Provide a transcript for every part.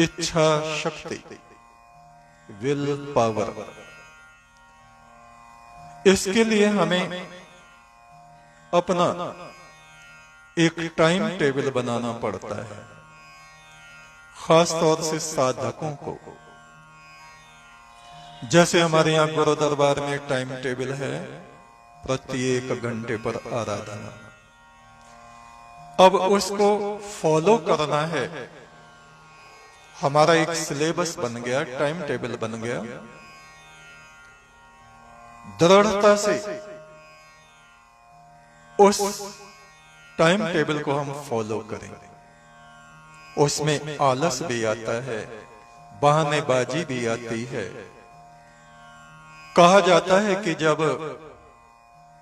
इच्छा शक्ति, will power. इसके लिए हमें अपना एक टाइम टेबल बनाना पड़ता है, खास तौर से साधकों को। जैसे हमारे यहां गुरु दरबार में टाइम टेबल है, प्रत्येक घंटे पर आराधना। अब उसको फॉलो करना है। हमारा एक सिलेबस बन गया, टाइम टेबल बन गया। दृढ़ता से उस टाइम टेबल को हम फॉलो करें। उसमें आलस भी आता है, बहानेबाजी भी आती है। कहा जाता है कि जब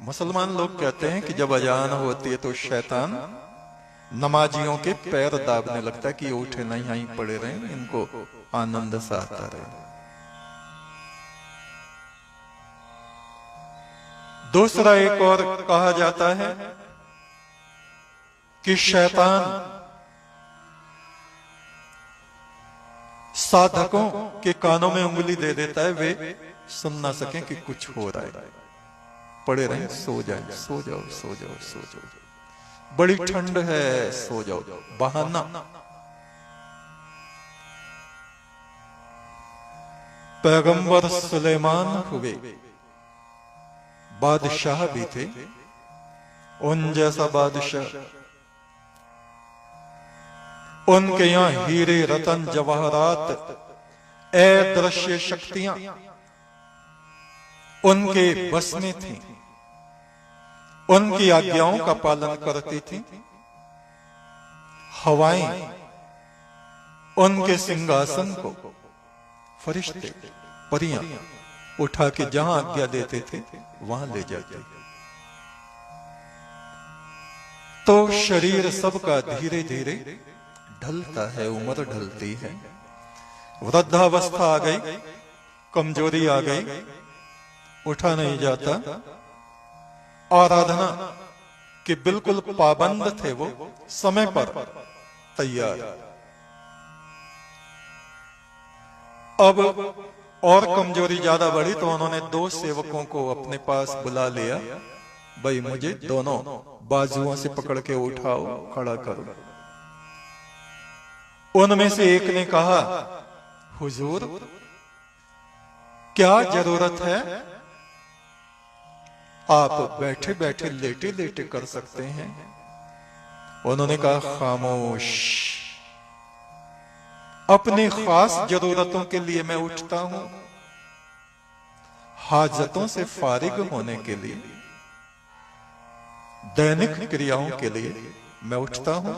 मुसलमान लोग कहते हैं कि जब अजान होती है तो शैतान नमाजियों के पैर दाबने लगता है कि उठे नहीं, यहीं पड़े रहे, इनको आनंद सा आता रहे। दूसरा एक और कहा जाता है कि शैतान साधकों के कानों में उंगली दे देता है, वे सुन ना सकें कि कुछ हो रहा है। पड़े रहें, सो जाए, सो जाओ, सो जाओ, सो जाओ, बड़ी ठंड है, सो जाओ, बहाना। पैगंबर सुलेमान हुए, बादशाह भी थे, उन जैसा बादशाह। उनके यहां हीरे रतन जवाहरात, अदृश्य शक्तियां उनके बस में थी, उनकी आज्ञाओं का पालन करती थी। हवाएं उनके सिंहासन को फरिश्ते, परियां उठा के जहां आज्ञा देते थे वहां ले जाते। तो शरीर सबका धीरे धीरे ढलता है, उम्र ढलती है, वृद्धावस्था आ गई, कमजोरी आ गई, उठा नहीं जाता। आराधना के बिल्कुल पाबंद थे वो, समय पर तैयार। अब और कमजोरी ज्यादा बढ़ी तो उन्होंने 2 सेवकों को अपने पास बुला लिया। भाई मुझे दोनों बाजुओं से पकड़ के उठाओ, खड़ा करो। उनमें से एक ने कहा, हुजूर क्या जरूरत है, आप बैठे बैठे लेटे लेटे कर सकते हैं। उन्होंने कहा, खामोश, अपनी खास जरूरतों के लिए मैं उठता हूं, हाजतों से फारिग होने के लिए, दैनिक क्रियाओं के लिए मैं उठता हूं।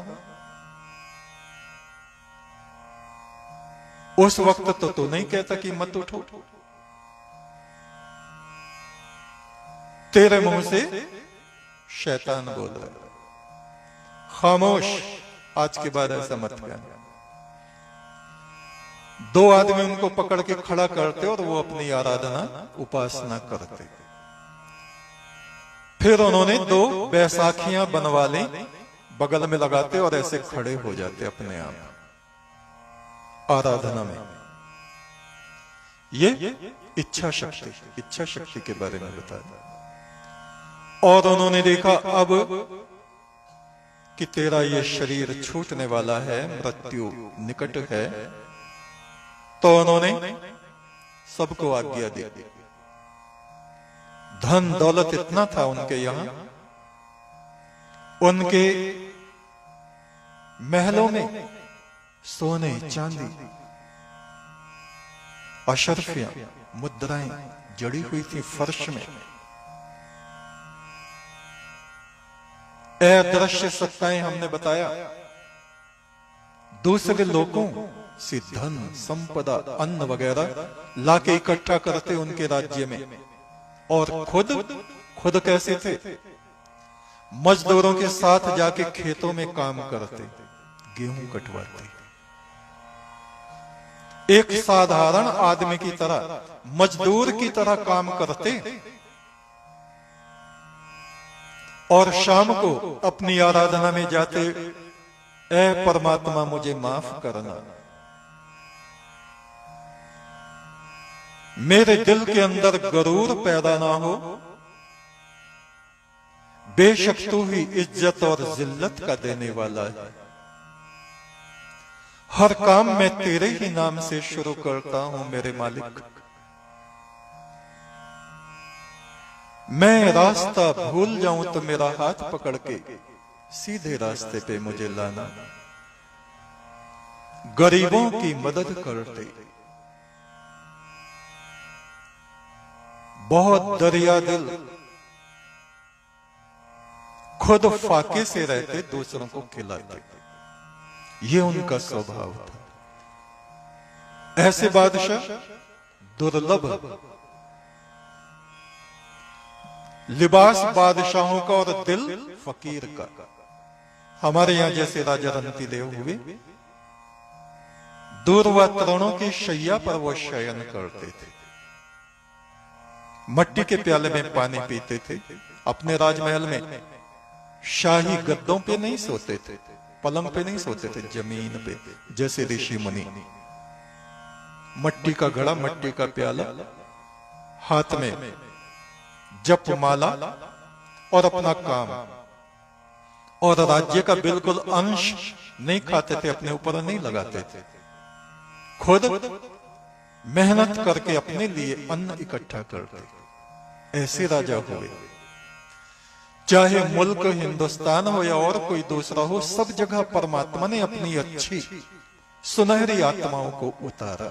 उस वक्त तो तू नहीं कहता कि मत उठो, तेरे मुंह से शैतान बोल रहा है, खामोश, आज के बाद ऐसा मत कहना। 2 आदमी उनको पकड़ के खड़ा करते और वो अपनी आराधना, उपासना करते। फिर उन्होंने 2 बैसाखियां बनवा ली, बगल में लगाते और ऐसे खड़े हो जाते अपने आप आराधना में। ये इच्छा शक्ति के बारे में बताया। और उन्होंने देखा अब कि तेरा ये शरीर छूटने वाला है, मृत्यु निकट है, तो उन्होंने सबको आज्ञा दी। धन दौलत इतना था उनके यहां, उनके महलों में सोने चांदी, अशर्फियां, मुद्राएं जड़ी हुई थी फर्श में। अदृश्य सत्ताएं हमने बताया, दूसरे लोगों से धन, संपदा, अन्न वगैरह लाके इकट्ठा करते उनके राज्य में। और खुद कैसे थे, मजदूरों के साथ जाके खेतों में काम करते, गेहूं कटवाते, एक साधारण आदमी की तरह, मजदूर की तरह काम करते। और शाम को अपनी आराधना में जाते, ऐ परमात्मा मुझे माफ करना, मेरे दिल के अंदर गरूर पैदा ना हो, बेशक तू ही इज्जत और जिल्लत का देने वाला है। हर काम मैं तेरे ही नाम से शुरू करता हूं मेरे मालिक। मैं रास्ता भूल जाऊं तो मेरा हाथ पकड़ के सीधे रास्ते पे मुझे लाना। गरीबों की मदद करते, बहुत दरिया दिल, खुद फाके से रहते, दूसरों को खिलाते, ये उनका स्वभाव था। ऐसे बादशाह दुर्लभ। लिबास बादशाहों का और दिल फकीर का। हमारे यहां जैसे राजा रंतीदेव हुए, दूर्वा तरुणों की शैया पर वो शयन करते थे, मट्टी के प्याले में पानी पीते थे, अपने राजमहल में शाही गद्दों पे नहीं सोते थे, पलंग पे नहीं सोते थे, जमीन पे जैसे ऋषि मुनि। मट्टी का घड़ा, मट्टी का प्याला, हाथ में जप माला और अपना काम, और राज्य का बिल्कुल अंश नहीं खाते थे, अपने ऊपर नहीं लगाते थे, खुद मेहनत करके अपने लिए अन्न इकट्ठा करते। ऐसे राजा हुए। चाहे मुल्क हिंदुस्तान हो या और कोई दूसरा हो, सब जगह परमात्मा ने अपनी अच्छी सुनहरी आत्माओं को उतारा।